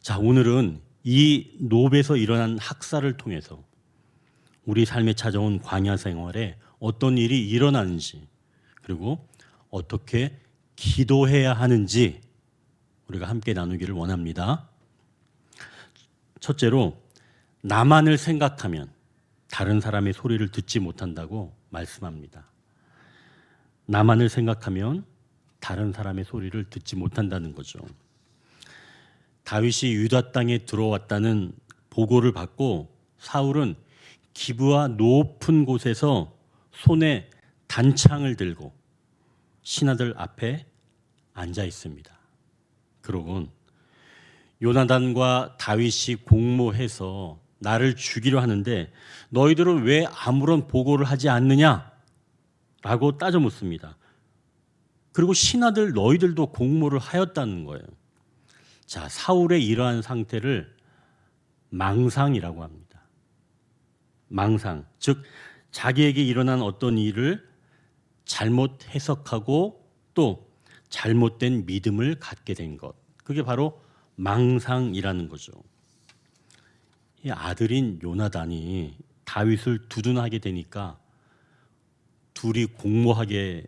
자, 오늘은 이 노베에서 일어난 학살을 통해서 우리 삶에 찾아온 광야 생활에 어떤 일이 일어나는지, 그리고 어떻게 기도해야 하는지 우리가 함께 나누기를 원합니다. 첫째로, 나만을 생각하면 다른 사람의 소리를 듣지 못한다고 말씀합니다. 나만을 생각하면 다른 사람의 소리를 듣지 못한다는 거죠. 다윗이 유다 땅에 들어왔다는 보고를 받고 사울은 기브와 높은 곳에서 손에 단창을 들고 신하들 앞에 앉아 있습니다. 그러곤 요나단과 다윗이 공모해서 나를 죽이려 하는데 너희들은 왜 아무런 보고를 하지 않느냐? 라고 따져 묻습니다. 그리고 신하들 너희들도 공모를 하였다는 거예요. 자, 사울의 이러한 상태를 망상이라고 합니다. 망상, 즉 자기에게 일어난 어떤 일을 잘못 해석하고 또 잘못된 믿음을 갖게 된 것. 그게 바로 망상이라는 거죠. 이 아들인 요나단이 다윗을 두둔하게 되니까 둘이 공모하게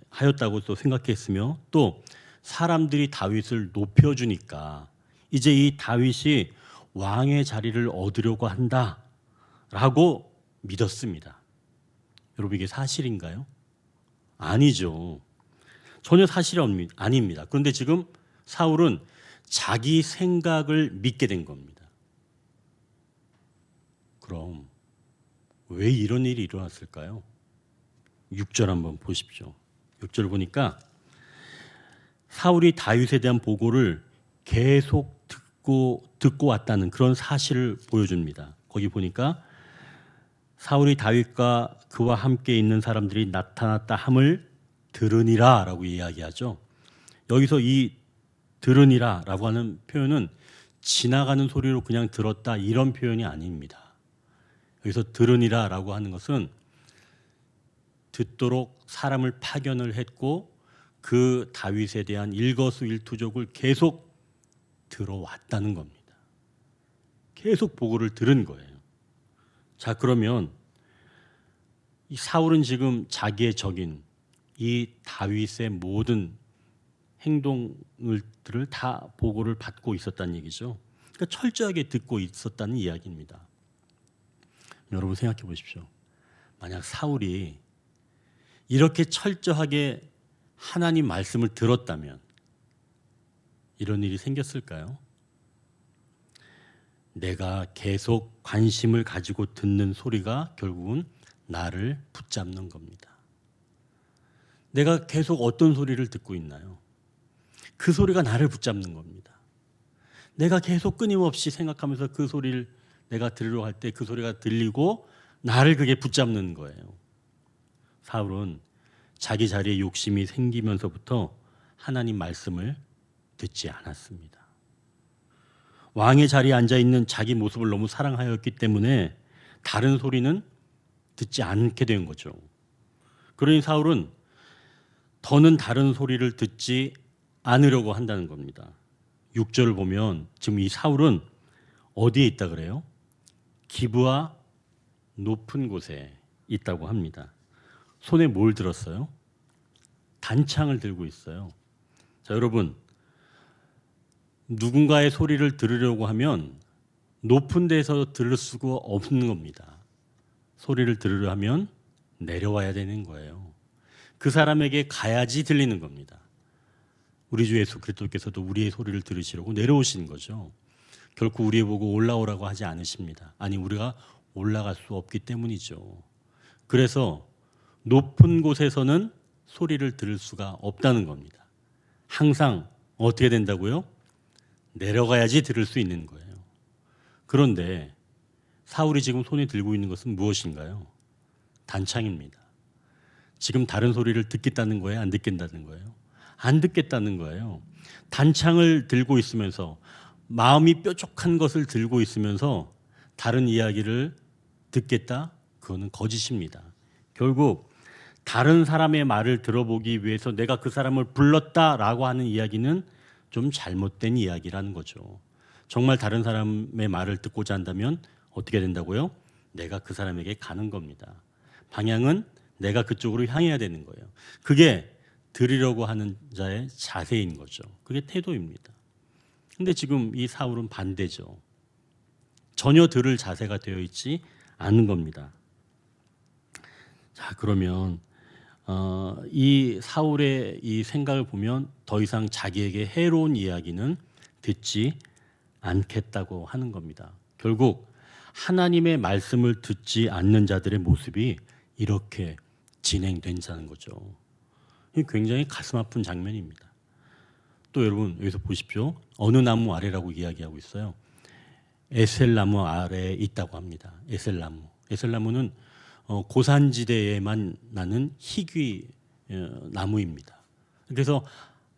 하였다고 또 생각했으며, 또 사람들이 다윗을 높여주니까 이제 이 다윗이 왕의 자리를 얻으려고 한다라고 믿었습니다. 여러분, 이게 사실인가요? 아니죠. 전혀 사실이 아닙니다. 그런데 지금 사울은 자기 생각을 믿게 된 겁니다. 그럼 왜 이런 일이 일어났을까요? 6절 한번 보십시오. 6절 보니까 사울이 다윗에 대한 보고를 계속 듣고 왔다는 그런 사실을 보여줍니다. 거기 보니까 사울이 다윗과 그와 함께 있는 사람들이 나타났다 함을 들으니라 라고 이야기하죠. 여기서 이 들으니라 라고 하는 표현은 지나가는 소리로 그냥 들었다 이런 표현이 아닙니다. 여기서 들으니라 라고 하는 것은 듣도록 사람을 파견을 했고 그 다윗에 대한 일거수일투족을 계속 들어왔다는 겁니다. 계속 보고를 들은 거예요. 자, 그러면 이 사울은 지금 자기의 적인 이 다윗의 모든 행동들을 다 보고를 받고 있었다는 얘기죠. 그러니까 철저하게 듣고 있었다는 이야기입니다. 여러분 생각해 보십시오. 만약 사울이 이렇게 철저하게 하나님 말씀을 들었다면 이런 일이 생겼을까요? 내가 계속 관심을 가지고 듣는 소리가 결국은 나를 붙잡는 겁니다. 내가 계속 어떤 소리를 듣고 있나요? 그 소리가 나를 붙잡는 겁니다. 내가 계속 끊임없이 생각하면서 그 소리를 내가 들으려고 할 때 그 소리가 들리고 나를 그게 붙잡는 거예요. 사울은 자기 자리에 욕심이 생기면서부터 하나님 말씀을 듣지 않았습니다. 왕의 자리에 앉아있는 자기 모습을 너무 사랑하였기 때문에 다른 소리는 듣지 않게 된 거죠. 그러니 사울은 더는 다른 소리를 듣지 않으려고 한다는 겁니다. 6절을 보면 지금 이 사울은 어디에 있다 그래요? 기브와 높은 곳에 있다고 합니다. 손에 뭘 들었어요? 단창을 들고 있어요. 자, 여러분, 누군가의 소리를 들으려고 하면 높은 데서 들을 수가 없는 겁니다. 소리를 들으려 하면 내려와야 되는 거예요. 그 사람에게 가야지 들리는 겁니다. 우리 주 예수 그리스도께서도 우리의 소리를 들으시려고 내려오신 거죠. 결코 우리 보고 올라오라고 하지 않으십니다. 아니, 우리가 올라갈 수 없기 때문이죠. 그래서 높은 곳에서는 소리를 들을 수가 없다는 겁니다. 항상 어떻게 된다고요? 내려가야지 들을 수 있는 거예요. 그런데 사울이 지금 손에 들고 있는 것은 무엇인가요? 단창입니다. 지금 다른 소리를 듣겠다는 거예요? 안 듣겠다는 거예요? 안 듣겠다는 거예요. 단창을 들고 있으면서 마음이 뾰족한 것을 들고 있으면서 다른 이야기를 듣겠다? 그거는 거짓입니다. 결국 다른 사람의 말을 들어보기 위해서 내가 그 사람을 불렀다라고 하는 이야기는 좀 잘못된 이야기라는 거죠. 정말 다른 사람의 말을 듣고자 한다면 어떻게 된다고요? 내가 그 사람에게 가는 겁니다. 방향은 내가 그쪽으로 향해야 되는 거예요. 그게 들으려고 하는 자의 자세인 거죠. 그게 태도입니다. 근데 지금 이 사울은 반대죠. 전혀 들을 자세가 되어 있지 않은 겁니다. 자, 그러면 이 사울의 이 생각을 보면 더 이상 자기에게 해로운 이야기는 듣지 않겠다고 하는 겁니다. 결국 하나님의 말씀을 듣지 않는 자들의 모습이 이렇게 진행된다는 거죠. 이 굉장히 가슴 아픈 장면입니다. 또 여러분 여기서 보십시오. 어느 나무 아래라고 이야기하고 있어요. 에셀나무 아래에 있다고 합니다. 에셀나무. 에셀나무는 고산지대에만 나는 희귀 나무입니다. 그래서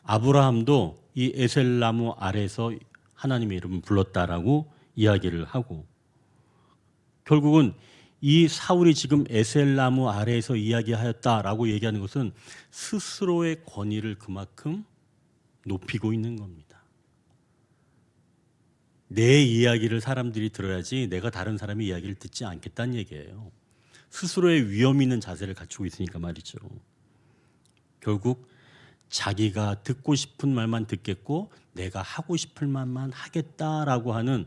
아브라함도 이 에셀나무 아래에서 하나님의 이름을 불렀다라고 이야기를 하고, 결국은 이 사울이 지금 에셀나무 아래에서 이야기하였다라고 얘기하는 것은 스스로의 권위를 그만큼 높이고 있는 겁니다. 내 이야기를 사람들이 들어야지 내가 다른 사람의 이야기를 듣지 않겠다는 얘기예요. 스스로의 위험 있는 자세를 갖추고 있으니까 말이죠. 결국 자기가 듣고 싶은 말만 듣겠고 내가 하고 싶을 말만 하겠다라고 하는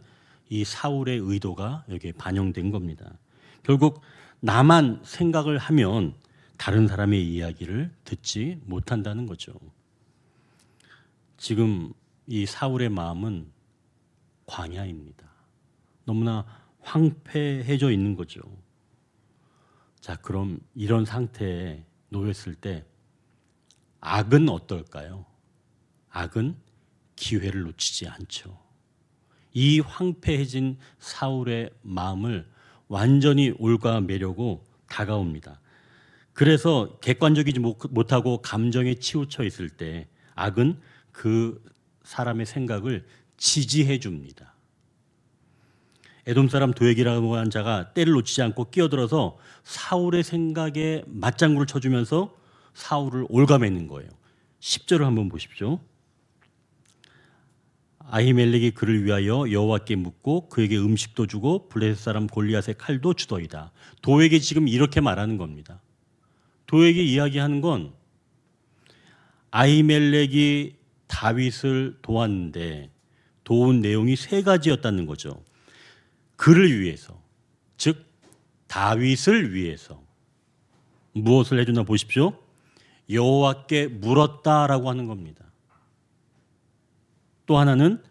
이 사울의 의도가 여기에 반영된 겁니다. 결국 나만 생각을 하면 다른 사람의 이야기를 듣지 못한다는 거죠. 지금 이 사울의 마음은 광야입니다. 너무나 황폐해져 있는 거죠. 자, 그럼 이런 상태에 놓였을 때 악은 어떨까요? 악은 기회를 놓치지 않죠. 이 황폐해진 사울의 마음을 완전히 올가매려고 다가옵니다. 그래서 객관적이지 못하고 감정에 치우쳐 있을 때 악은 그 사람의 생각을 지지해 줍니다. 에돔 사람 도액이라고 하는 자가 때를 놓치지 않고 끼어들어서 사울의 생각에 맞장구를 쳐주면서 사울을 올가매는 거예요. 10절을 한번 보십시오. 아히멜렉이 그를 위하여 여호와께 묻고 그에게 음식도 주고 블레셋 사람 골리앗의 칼도 주더이다. 도액이 지금 이렇게 말하는 겁니다. 도액이 이야기하는 건 아히멜렉이 다윗을 도왔는데 도운 내용이 세 가지였다는 거죠. 그를 위해서, 즉 다윗을 위해서 무엇을 해주나 보십시오. 여호와께 물었다라고 하는 겁니다. 또 하나는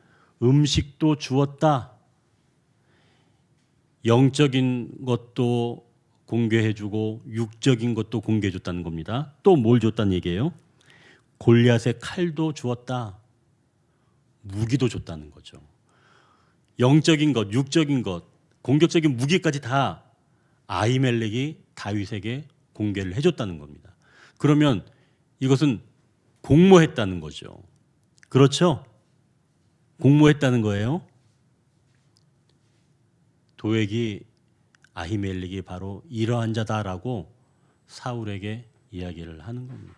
음식도 주었다. 영적인 것도 공개해주고 육적인 것도 공개해줬다는 겁니다. 또 뭘 줬다는 얘기예요? 골리앗의 칼도 주었다. 무기도 줬다는 거죠. 영적인 것, 육적인 것, 공격적인 무기까지 다 아히멜렉이 다윗에게 공개를 해줬다는 겁니다. 그러면 이것은 공모했다는 거죠. 그렇죠? 공모했다는 거예요. 도액이 아히멜렉이 바로 이러한 자다라고 사울에게 이야기를 하는 겁니다.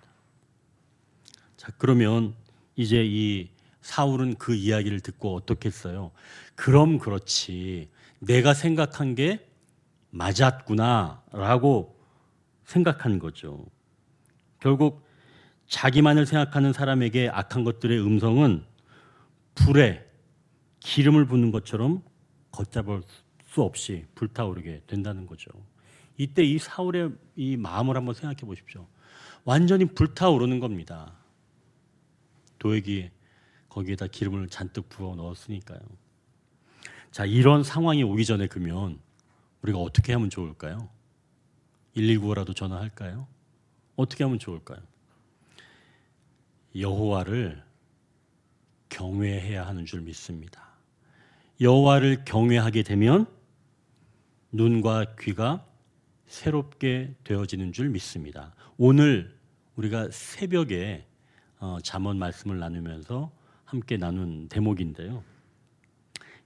자, 그러면 이제 이 사울은 그 이야기를 듣고 어떻게 했어요? 그럼 그렇지. 내가 생각한 게 맞았구나라고 생각한 거죠. 결국 자기만을 생각하는 사람에게 악한 것들의 음성은 불에 기름을 붓는 것처럼 걷잡을 수 없이 불타오르게 된다는 거죠. 이때 이 사울의 이 마음을 한번 생각해 보십시오. 완전히 불타오르는 겁니다. 도액이 거기에다 기름을 잔뜩 부어 넣었으니까요. 자, 이런 상황이 오기 전에 그러면 우리가 어떻게 하면 좋을까요? 119라도 전화할까요? 어떻게 하면 좋을까요? 여호와를 경외해야 하는 줄 믿습니다. 여호와를 경외하게 되면 눈과 귀가 새롭게 되어지는 줄 믿습니다. 오늘 우리가 새벽에 잠언 말씀을 나누면서 함께 나눈 대목인데요.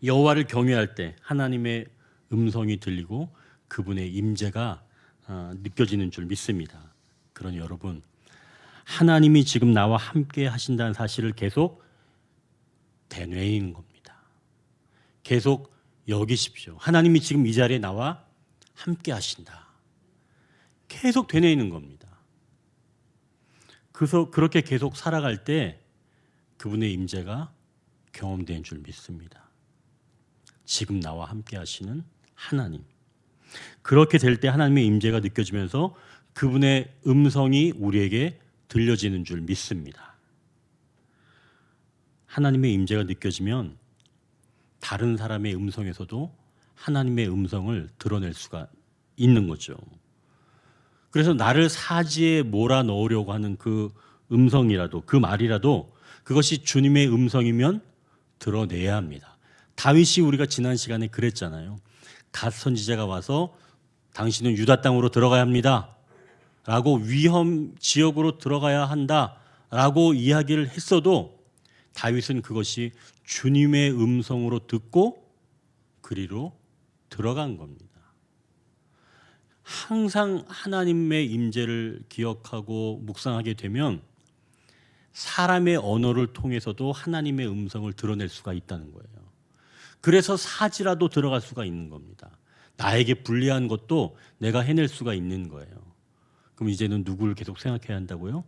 여호와를 경외할 때 하나님의 음성이 들리고 그분의 임재가 느껴지는 줄 믿습니다. 그러니 여러분, 하나님이 지금 나와 함께 하신다는 사실을 계속 되뇌이는 겁니다. 계속 여기십시오. 하나님이 지금 이 자리에 나와 함께 하신다. 계속 되뇌이는 겁니다. 그래서 그렇게 계속 살아갈 때 그분의 임재가 경험된 줄 믿습니다. 지금 나와 함께 하시는 하나님. 그렇게 될 때 하나님의 임재가 느껴지면서 그분의 음성이 우리에게 들려지는 줄 믿습니다. 하나님의 임재가 느껴지면 다른 사람의 음성에서도 하나님의 음성을 드러낼 수가 있는 거죠. 그래서 나를 사지에 몰아넣으려고 하는 그 음성이라도, 그 말이라도 그것이 주님의 음성이면 드러내야 합니다. 다윗이 우리가 지난 시간에 그랬잖아요. 갓 선지자가 와서 당신은 유다 땅으로 들어가야 합니다 라고, 위험 지역으로 들어가야 한다 라고 이야기를 했어도 다윗은 그것이 주님의 음성으로 듣고 그리로 들어간 겁니다. 항상 하나님의 임재를 기억하고 묵상하게 되면 사람의 언어를 통해서도 하나님의 음성을 드러낼 수가 있다는 거예요. 그래서 사지라도 들어갈 수가 있는 겁니다. 나에게 불리한 것도 내가 해낼 수가 있는 거예요. 그럼 이제는 누구를 계속 생각해야 한다고요?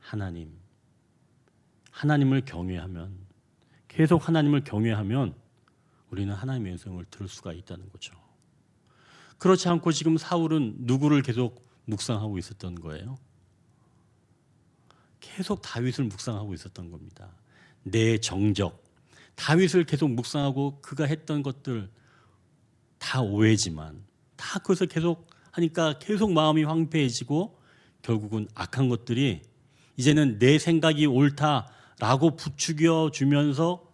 하나님. 하나님을 경외하면, 계속 하나님을 경외하면 우리는 하나님의 음성을 들을 수가 있다는 거죠. 그렇지 않고 지금 사울은 누구를 계속 묵상하고 있었던 거예요? 계속 다윗을 묵상하고 있었던 겁니다. 내 정적, 다윗을 계속 묵상하고 그가 했던 것들 다 오해지만, 다 그것을 계속 하니까 계속 마음이 황폐해지고 결국은 악한 것들이 이제는 내 생각이 옳다라고 부추겨 주면서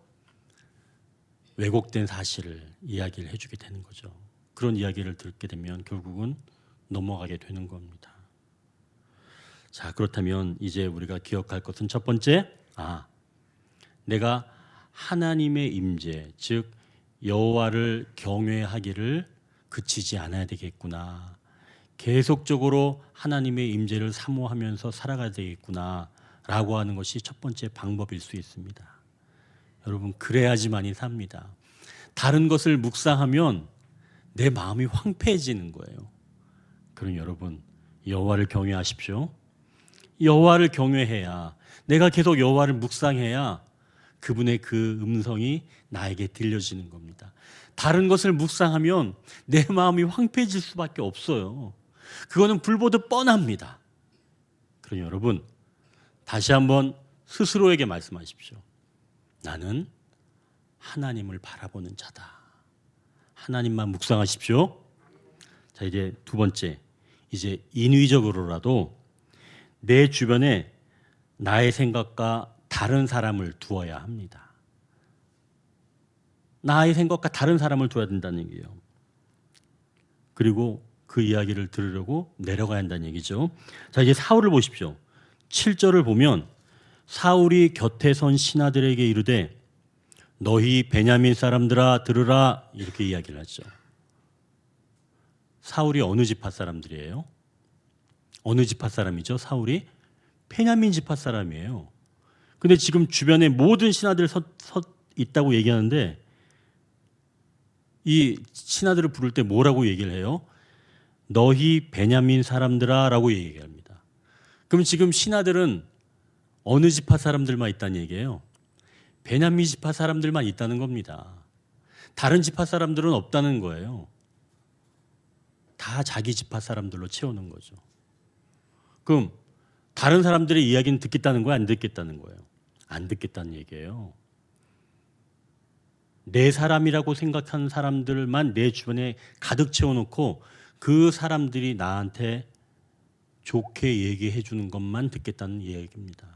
왜곡된 사실을 이야기를 해주게 되는 거죠. 그런 이야기를 듣게 되면 결국은 넘어가게 되는 겁니다. 자, 그렇다면 이제 우리가 기억할 것은 첫 번째, 내가 하나님의 임재, 즉 여호와를 경외하기를 그치지 않아야 되겠구나. 계속적으로 하나님의 임재를 사모하면서 살아가야 되겠구나라고 하는 것이 첫 번째 방법일 수 있습니다. 여러분, 그래야지만이 삽니다. 다른 것을 묵상하면 내 마음이 황폐해지는 거예요. 그럼 여러분, 여호와를 경외하십시오. 여호와를 경외해야, 내가 계속 여호와를 묵상해야 그분의 그 음성이 나에게 들려지는 겁니다. 다른 것을 묵상하면 내 마음이 황폐해질 수밖에 없어요. 그거는 불보듯 뻔합니다. 그럼 여러분, 다시 한번 스스로에게 말씀하십시오. 나는 하나님을 바라보는 자다. 하나님만 묵상하십시오. 자, 이제 두 번째, 이제 인위적으로라도 내 주변에 나의 생각과 다른 사람을 두어야 합니다. 나의 생각과 다른 사람을 두어야 된다는 얘기예요. 그리고 그 이야기를 들으려고 내려가야 한다는 얘기죠. 자, 이제 사울을 보십시오. 7절을 보면 사울이 곁에 선 신하들에게 이르되 너희 베냐민 사람들아 들으라, 이렇게 이야기를 하죠. 사울이 어느 지파 사람들이에요? 어느 지파 사람이죠? 사울이 베냐민 지파 사람이에요. 근데 지금 주변에 모든 신하들 서 있다고 얘기하는데 이 신하들을 부를 때 뭐라고 얘기를 해요? 너희 베냐민 사람들아 라고 얘기합니다. 그럼 지금 신하들은 어느 지파 사람들만 있다는 얘기예요? 베냐민 지파 사람들만 있다는 겁니다. 다른 지파 사람들은 없다는 거예요. 다 자기 지파 사람들로 채우는 거죠. 그럼 다른 사람들의 이야기는 듣겠다는 거예요? 안 듣겠다는 거예요? 안 듣겠다는 얘기예요. 내 사람이라고 생각하는 사람들만 내 주변에 가득 채워놓고 그 사람들이 나한테 좋게 얘기해 주는 것만 듣겠다는 얘기입니다.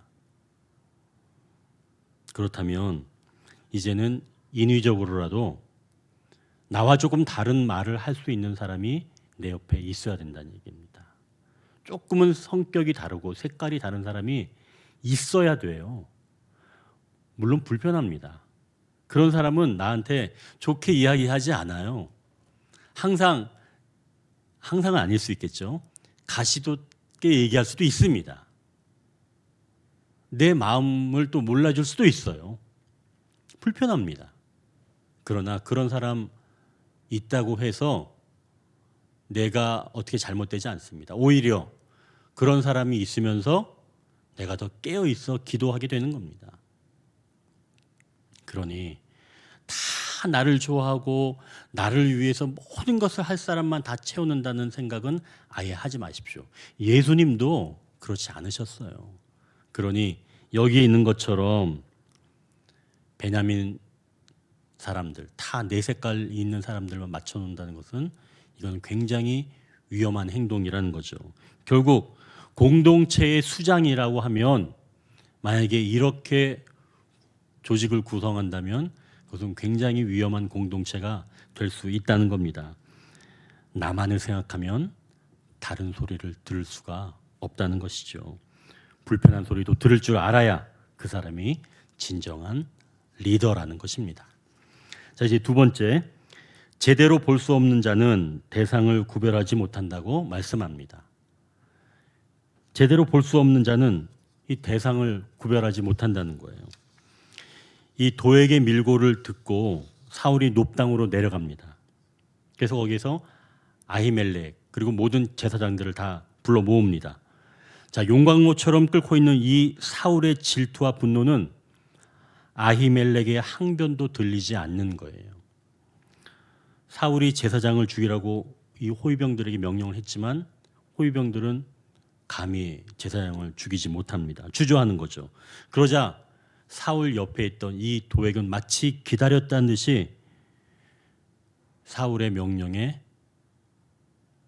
그렇다면 이제는 인위적으로라도 나와 조금 다른 말을 할 수 있는 사람이 내 옆에 있어야 된다는 얘기입니다. 조금은 성격이 다르고 색깔이 다른 사람이 있어야 돼요. 물론 불편합니다. 그런 사람은 나한테 좋게 이야기하지 않아요. 항상은 아닐 수 있겠죠. 가시돋게 얘기할 수도 있습니다. 내 마음을 또 몰라줄 수도 있어요. 불편합니다. 그러나 그런 사람 있다고 해서 내가 어떻게 잘못되지 않습니다. 오히려 그런 사람이 있으면서 내가 더 깨어 있어 기도하게 되는 겁니다. 그러니 다 나를 좋아하고 나를 위해서 모든 것을 할 사람만 다 채워낸다는 생각은 아예 하지 마십시오. 예수님도 그렇지 않으셨어요. 그러니 여기에 있는 것처럼 베냐민 사람들 다 내 색깔 있는 사람들만 맞춰놓는다는 것은 이건 굉장히 위험한 행동이라는 거죠. 결국 공동체의 수장이라고 하면 만약에 이렇게 조직을 구성한다면 그것은 굉장히 위험한 공동체가 될 수 있다는 겁니다. 나만을 생각하면 다른 소리를 들을 수가 없다는 것이죠. 불편한 소리도 들을 줄 알아야 그 사람이 진정한 리더라는 것입니다. 자, 이제 두 번째, 제대로 볼 수 없는 자는 대상을 구별하지 못한다고 말씀합니다. 제대로 볼 수 없는 자는 이 대상을 구별하지 못한다는 거예요. 이 도액의 밀고를 듣고 사울이 높당으로 내려갑니다. 그래서 거기서 아히멜렉 그리고 모든 제사장들을 다 불러 모읍니다. 자, 용광로처럼 끓고 있는 이 사울의 질투와 분노는 아히멜렉의 항변도 들리지 않는 거예요. 사울이 제사장을 죽이라고 이 호위병들에게 명령을 했지만 호위병들은 감히 제사장을 죽이지 못합니다. 주저하는 거죠. 그러자 사울 옆에 있던 이 도액은 마치 기다렸다는 듯이 사울의 명령에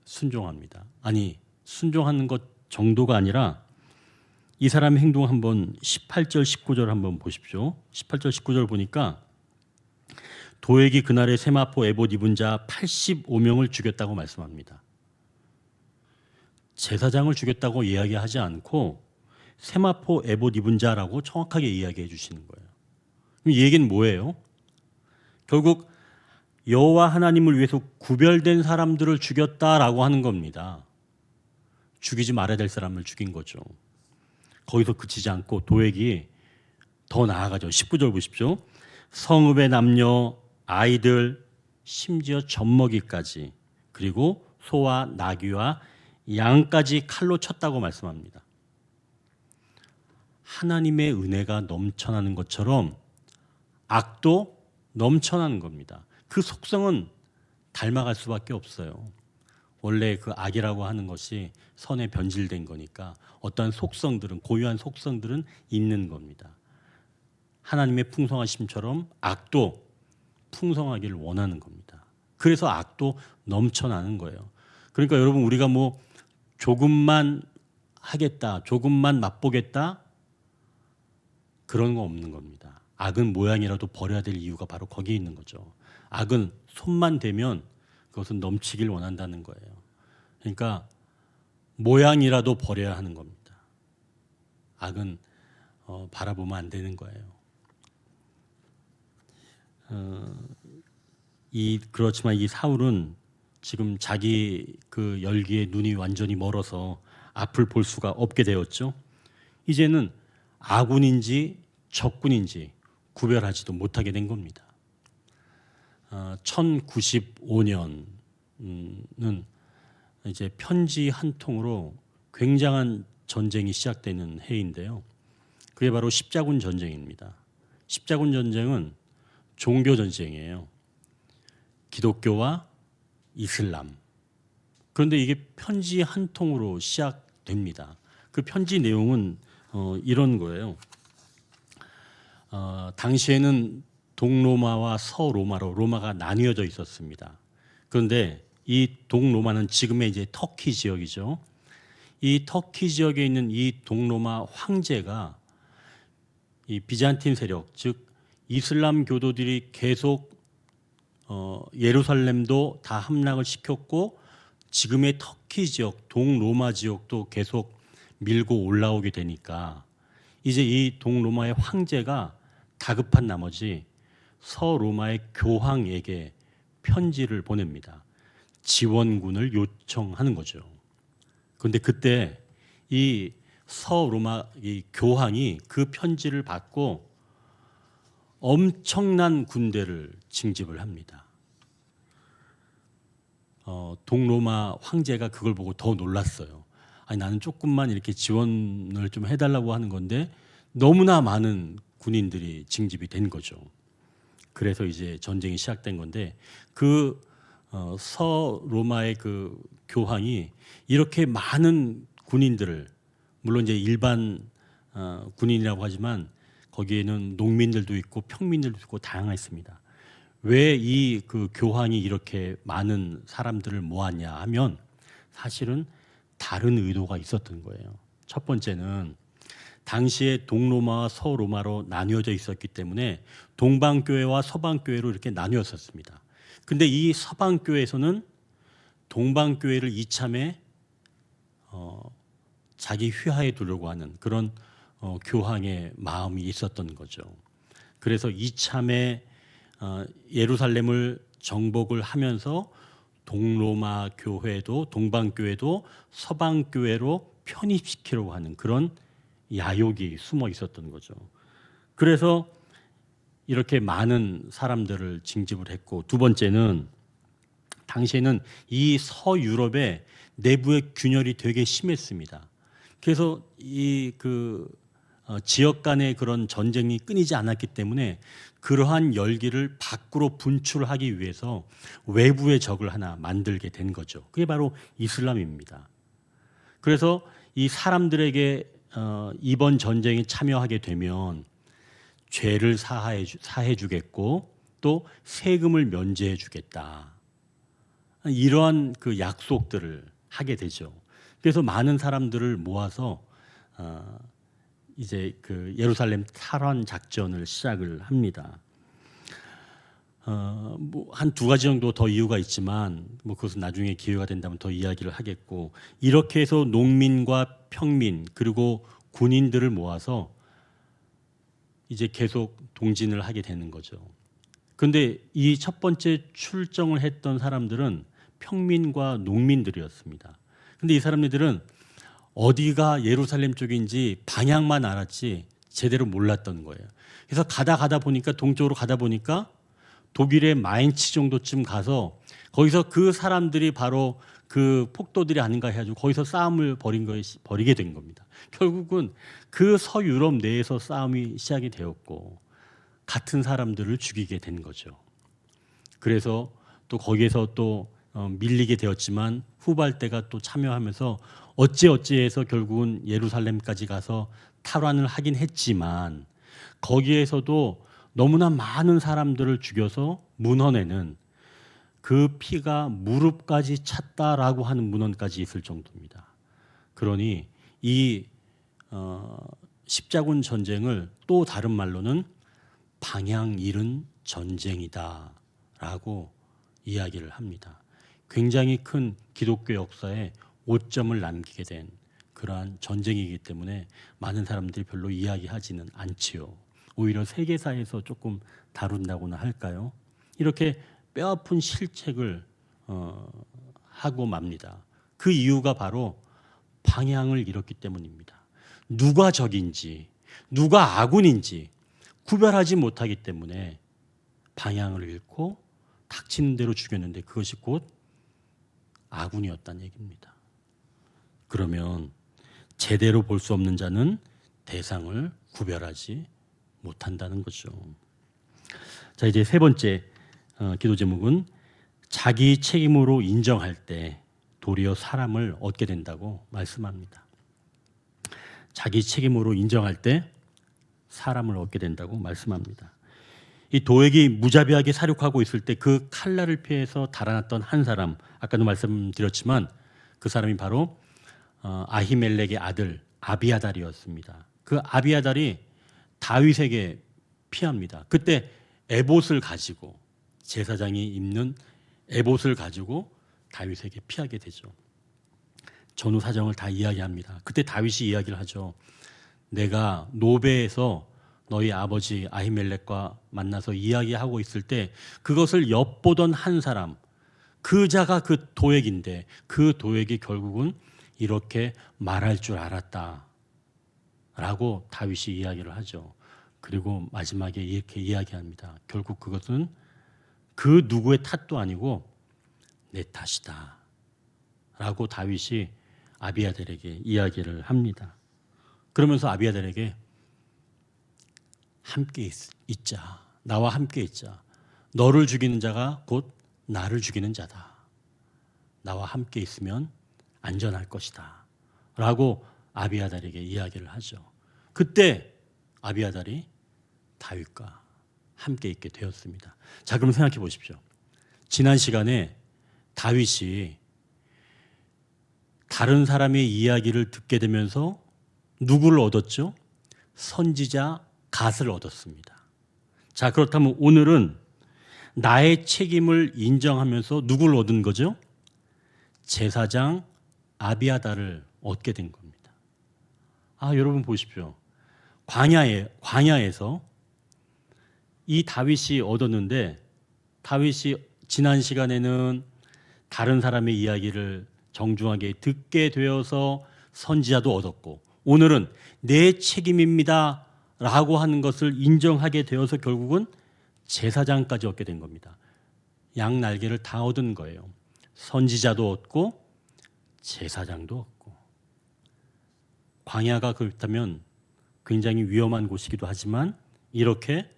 순종합니다. 아니, 순종하는 것 정도가 아니라 이 사람의 행동 한번 18절 19절 한번 보십시오. 18절 19절 보니까 도액이 그날에 세마포 에봇 입은 자 85명을 죽였다고 말씀합니다. 제사장을 죽였다고 이야기하지 않고 세마포 에봇 입은 자라고 정확하게 이야기해 주시는 거예요. 그럼 이 얘기는 뭐예요? 결국 여호와 하나님을 위해서 구별된 사람들을 죽였다라고 하는 겁니다. 죽이지 말아야 될 사람을 죽인 거죠. 거기서 그치지 않고 도액이 더 나아가죠. 19절 보십시오. 성읍의 남녀, 아이들, 심지어 젖먹이까지 그리고 소와 나귀와 양까지 칼로 쳤다고 말씀합니다. 하나님의 은혜가 넘쳐나는 것처럼 악도 넘쳐나는 겁니다. 그 속성은 닮아갈 수밖에 없어요. 원래 그 악이라고 하는 것이 선에 변질된 거니까 어떠한 속성들은 고유한 속성들은 있는 겁니다. 하나님의 풍성하심처럼 악도 풍성하기를 원하는 겁니다. 그래서 악도 넘쳐나는 거예요. 그러니까 여러분 우리가 뭐 조금만 하겠다, 조금만 맛보겠다 그런 거 없는 겁니다. 악은 모양이라도 버려야 될 이유가 바로 거기에 있는 거죠. 악은 손만 대면 그것은 넘치길 원한다는 거예요. 그러니까 모양이라도 버려야 하는 겁니다. 악은 바라보면 안 되는 거예요. 그렇지만 이 사울은 지금 자기 그 열기에 눈이 완전히 멀어서 앞을 볼 수가 없게 되었죠. 이제는 아군인지 적군인지 구별하지도 못하게 된 겁니다. 1095년은 이제 편지 한 통으로 굉장한 전쟁이 시작되는 해인데요. 그게 바로 십자군 전쟁입니다. 십자군 전쟁은 종교 전쟁이에요. 기독교와 이슬람. 그런데 이게 편지 한 통으로 시작됩니다. 그 편지 내용은 이런 거예요. 당시에는 동로마와 서로마로 로마가 나뉘어져 있었습니다. 그런데 이 동로마는 지금의 이제 터키 지역이죠. 이 터키 지역에 있는 이 동로마 황제가 이 비잔틴 세력, 즉 이슬람 교도들이 계속 예루살렘도 다 함락을 시켰고 지금의 터키 지역, 동로마 지역도 계속 밀고 올라오게 되니까 이제 이 동로마의 황제가 다급한 나머지 서로마의 교황에게 편지를 보냅니다. 지원군을 요청하는 거죠. 그런데 그때 이 서로마 이 교황이 그 편지를 받고 엄청난 군대를 징집을 합니다. 동로마 황제가 그걸 보고 더 놀랐어요. 아니, 나는 조금만 이렇게 지원을 좀 해달라고 하는 건데 너무나 많은 군인들이 징집이 된 거죠. 그래서 이제 전쟁이 시작된 건데 그 서로마의 그 교황이 이렇게 많은 군인들을, 물론 이제 일반 군인이라고 하지만 거기에는 농민들도 있고 평민들도 있고 다양했습니다. 왜 이 그 교황이 이렇게 많은 사람들을 모았냐 하면 사실은 다른 의도가 있었던 거예요. 첫 번째는 당시에 동로마와 서로마로 나뉘어져 있었기 때문에 동방교회와 서방교회로 이렇게 나뉘었었습니다. 근데 이 서방교회에서는 동방교회를 이참에 자기 휘하에 두려고 하는 그런 교황의 마음이 있었던 거죠. 그래서 이참에 예루살렘을 정복을 하면서 동로마 교회도 동방교회도 서방교회로 편입시키려고 하는 그런 야욕이 숨어 있었던 거죠. 그래서 이렇게 많은 사람들을 징집을 했고, 두 번째는 당시에는 이 서유럽의 내부의 균열이 되게 심했습니다. 그래서 이 지역 간의 그런 전쟁이 끊이지 않았기 때문에 그러한 열기를 밖으로 분출하기 위해서 외부의 적을 하나 만들게 된 거죠. 그게 바로 이슬람입니다. 그래서 이 사람들에게 이번 전쟁에 참여하게 되면 죄를 사해 주겠고 또 세금을 면제해 주겠다. 이러한 그 약속들을 하게 되죠. 그래서 많은 사람들을 모아서 이제 그 예루살렘 탈환 작전을 시작을 합니다. 뭐 한 두 가지 정도 더 이유가 있지만 뭐 그것은 나중에 기회가 된다면 더 이야기를 하겠고, 이렇게 해서 농민과 평민 그리고 군인들을 모아서 이제 계속 동진을 하게 되는 거죠. 그런데 이 첫 번째 출정을 했던 사람들은 평민과 농민들이었습니다. 근데 이 사람들은 어디가 예루살렘 쪽인지 방향만 알았지 제대로 몰랐던 거예요. 그래서 가다 보니까 동쪽으로 가다 보니까 독일의 마인츠 정도쯤 가서 거기서 그 사람들이 바로 그 폭도들이 아닌가 해가지고 거기서 싸움을 벌이게 된 겁니다. 결국은 그 서유럽 내에서 싸움이 시작이 되었고 같은 사람들을 죽이게 된 거죠. 그래서 또 거기에서 또 밀리게 되었지만 후발대가 또 참여하면서 어찌해서 결국은 예루살렘까지 가서 탈환을 하긴 했지만 거기에서도 너무나 많은 사람들을 죽여서 문헌에는 그 피가 무릎까지 찼다라고 하는 문헌까지 있을 정도입니다. 그러니 이 십자군 전쟁을 또 다른 말로는 방향 잃은 전쟁이다라고 이야기를 합니다. 굉장히 큰 기독교 역사에 오점을 남기게 된 그러한 전쟁이기 때문에 많은 사람들이 별로 이야기하지는 않지요. 오히려 세계사에서 조금 다룬다고나 할까요? 이렇게 뼈아픈 실책을 하고 맙니다. 그 이유가 바로 방향을 잃었기 때문입니다. 누가 적인지 누가 아군인지 구별하지 못하기 때문에 방향을 잃고 닥치는 대로 죽였는데 그것이 곧 아군이었다는 얘기입니다. 그러면 제대로 볼 수 없는 자는 대상을 구별하지 못한다는 거죠. 자, 이제 세 번째 기도 제목은 자기 책임으로 인정할 때 도리어 사람을 얻게 된다고 말씀합니다. 자기 책임으로 인정할 때 사람을 얻게 된다고 말씀합니다. 이 도액이 무자비하게 사륙하고 있을 때 그 칼날을 피해서 달아났던 한 사람, 아까도 말씀드렸지만 그 사람이 바로 아히멜렉의 아들 아비아달이었습니다. 그 아비아달이 다윗에게 피합니다. 그때 에봇을 가지고 제사장이 입는 에봇을 가지고 다윗에게 피하게 되죠. 전후 사정을 다 이야기합니다. 그때 다윗이 이야기를 하죠. 내가 노베에서 너희 아버지 아히멜렉과 만나서 이야기하고 있을 때 그것을 엿보던 한 사람, 그 자가 그 도액인데 그 도액이 결국은 이렇게 말할 줄 알았다 라고 다윗이 이야기를 하죠. 그리고 마지막에 이렇게 이야기합니다. 결국 그것은 그 누구의 탓도 아니고 내 탓이다 라고 다윗이 아비아달에게 이야기를 합니다. 그러면서 아비아달에게 함께 있자. 나와 함께 있자. 너를 죽이는 자가 곧 나를 죽이는 자다. 나와 함께 있으면 안전할 것이다 라고 아비아달에게 이야기를 하죠. 그때 아비아달이 다윗과 함께 있게 되었습니다. 자, 그럼 생각해 보십시오. 지난 시간에 다윗이 다른 사람의 이야기를 듣게 되면서 누구를 얻었죠? 선지자 갓을 얻었습니다. 자, 그렇다면 오늘은 나의 책임을 인정하면서 누구를 얻은 거죠? 제사장 아비아달을 얻게 된 겁니다. 여러분 보십시오. 광야에서 이 다윗이 얻었는데, 다윗이 지난 시간에는 다른 사람의 이야기를 정중하게 듣게 되어서 선지자도 얻었고, 오늘은 내 책임입니다 라고 하는 것을 인정하게 되어서 결국은 제사장까지 얻게 된 겁니다. 양 날개를 다 얻은 거예요. 선지자도 얻고 제사장도 얻고. 광야가 그렇다면 굉장히 위험한 곳이기도 하지만 이렇게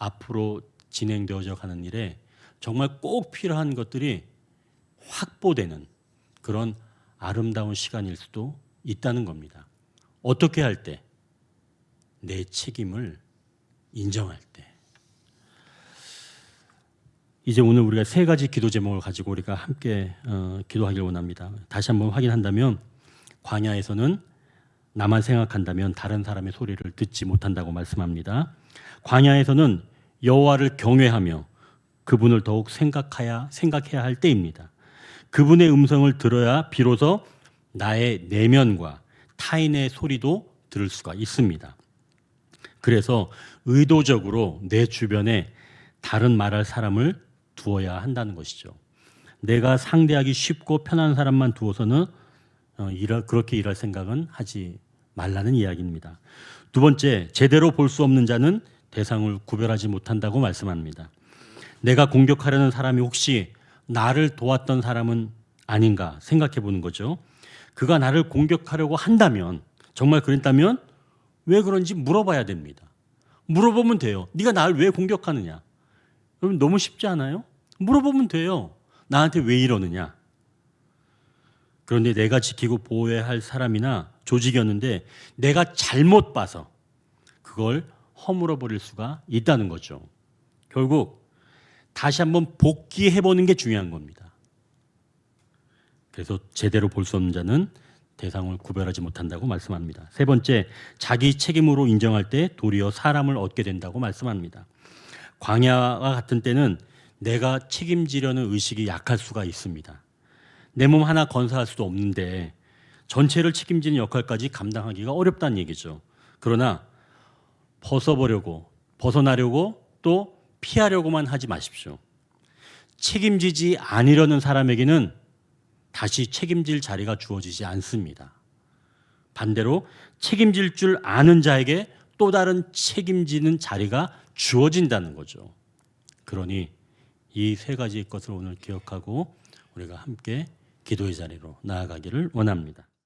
앞으로 진행되어져 가는 일에 정말 꼭 필요한 것들이 확보되는 그런 아름다운 시간일 수도 있다는 겁니다. 어떻게 할 때? 내 책임을 인정할 때. 이제 오늘 우리가 세 가지 기도 제목을 가지고 우리가 함께 기도하기를 원합니다. 다시 한번 확인한다면, 광야에서는 나만 생각한다면 다른 사람의 소리를 듣지 못한다고 말씀합니다. 광야에서는 여호와를 경외하며 그분을 더욱 생각해야 할 때입니다. 그분의 음성을 들어야 비로소 나의 내면과 타인의 소리도 들을 수가 있습니다. 그래서 의도적으로 내 주변에 다른 말할 사람을 두어야 한다는 것이죠. 내가 상대하기 쉽고 편한 사람만 두어서는 그렇게 일할 생각은 하지 말라는 이야기입니다. 두 번째, 제대로 볼 수 없는 자는 대상을 구별하지 못한다고 말씀합니다. 내가 공격하려는 사람이 혹시 나를 도왔던 사람은 아닌가 생각해 보는 거죠. 그가 나를 공격하려고 한다면, 정말 그랬다면 왜 그런지 물어봐야 됩니다. 물어보면 돼요. 네가 나를 왜 공격하느냐? 여러분 너무 쉽지 않아요? 물어보면 돼요. 나한테 왜 이러느냐? 그런데 내가 지키고 보호해야 할 사람이나 조직이었는데 내가 잘못 봐서 그걸 허물어 버릴 수가 있다는 거죠. 결국 다시 한번 복귀해보는 게 중요한 겁니다. 그래서 제대로 볼 수 없는 자는 대상을 구별하지 못한다고 말씀합니다. 세 번째, 자기 책임으로 인정할 때 도리어 사람을 얻게 된다고 말씀합니다. 광야와 같은 때는 내가 책임지려는 의식이 약할 수가 있습니다. 내 몸 하나 건사할 수도 없는데 전체를 책임지는 역할까지 감당하기가 어렵다는 얘기죠. 그러나 벗어나려고 또 피하려고만 하지 마십시오. 책임지지 않으려는 사람에게는 다시 책임질 자리가 주어지지 않습니다. 반대로 책임질 줄 아는 자에게 또 다른 책임지는 자리가 주어진다는 거죠. 그러니 이 세 가지 것을 오늘 기억하고 우리가 함께 기도의 자리로 나아가기를 원합니다.